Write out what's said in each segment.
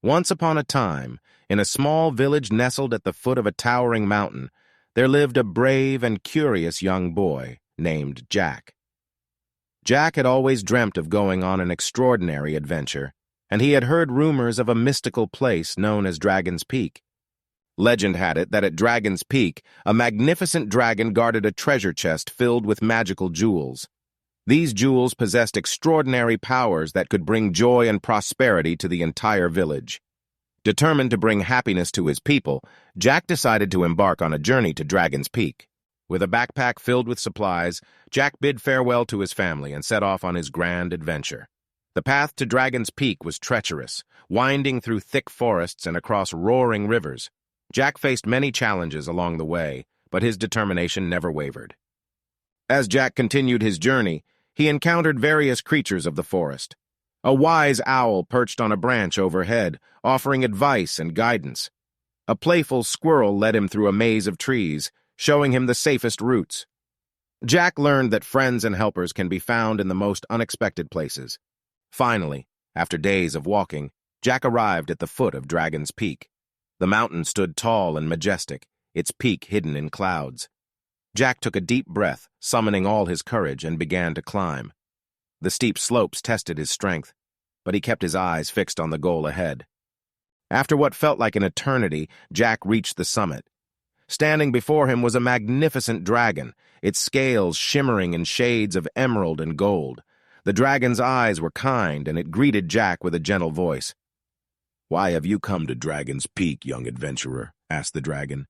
Once upon a time, in a small village nestled at the foot of a towering mountain, there lived a brave and curious young boy named Jack. Jack had always dreamt of going on an extraordinary adventure, and he had heard rumors of a mystical place known as Dragon's Peak. Legend had it that at Dragon's Peak, a magnificent dragon guarded a treasure chest filled with magical jewels. These jewels possessed extraordinary powers that could bring joy and prosperity to the entire village. Determined to bring happiness to his people, Jack decided to embark on a journey to Dragon's Peak. With a backpack filled with supplies, Jack bid farewell to his family and set off on his grand adventure. The path to Dragon's Peak was treacherous, winding through thick forests and across roaring rivers. Jack faced many challenges along the way, but his determination never wavered. As Jack continued his journey, he encountered various creatures of the forest. A wise owl perched on a branch overhead, offering advice and guidance. A playful squirrel led him through a maze of trees, showing him the safest routes. Jack learned that friends and helpers can be found in the most unexpected places. Finally, after days of walking, Jack arrived at the foot of Dragon's Peak. The mountain stood tall and majestic, its peak hidden in clouds. Jack took a deep breath, summoning all his courage, and began to climb. The steep slopes tested his strength, but he kept his eyes fixed on the goal ahead. After what felt like an eternity, Jack reached the summit. Standing before him was a magnificent dragon, its scales shimmering in shades of emerald and gold. The dragon's eyes were kind, and it greeted Jack with a gentle voice. "Why have you come to Dragon's Peak, young adventurer?" asked the dragon.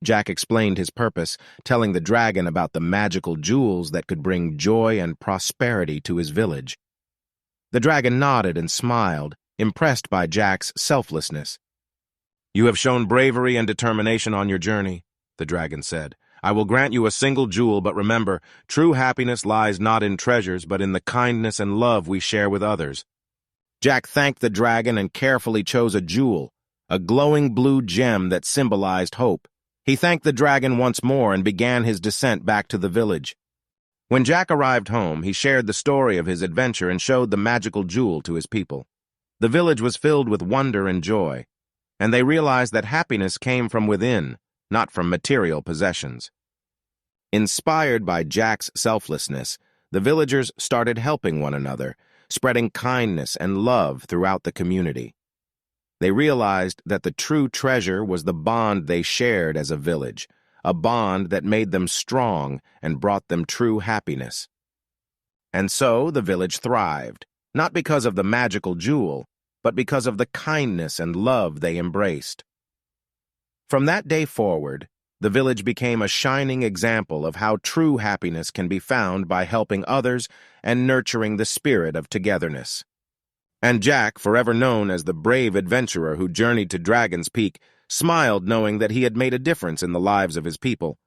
Jack explained his purpose, telling the dragon about the magical jewels that could bring joy and prosperity to his village. The dragon nodded and smiled, impressed by Jack's selflessness. "You have shown bravery and determination on your journey," the dragon said. "I will grant you a single jewel, but remember, true happiness lies not in treasures, but in the kindness and love we share with others." Jack thanked the dragon and carefully chose a jewel, a glowing blue gem that symbolized hope. He thanked the dragon once more and began his descent back to the village. When Jack arrived home, he shared the story of his adventure and showed the magical jewel to his people. The village was filled with wonder and joy, and they realized that happiness came from within, not from material possessions. Inspired by Jack's selflessness, the villagers started helping one another, spreading kindness and love throughout the community. They realized that the true treasure was the bond they shared as a village, a bond that made them strong and brought them true happiness. And so the village thrived, not because of the magical jewel, but because of the kindness and love they embraced. From that day forward, the village became a shining example of how true happiness can be found by helping others and nurturing the spirit of togetherness. And Jack, forever known as the brave adventurer who journeyed to Dragon's Peak, smiled knowing that he had made a difference in the lives of his people.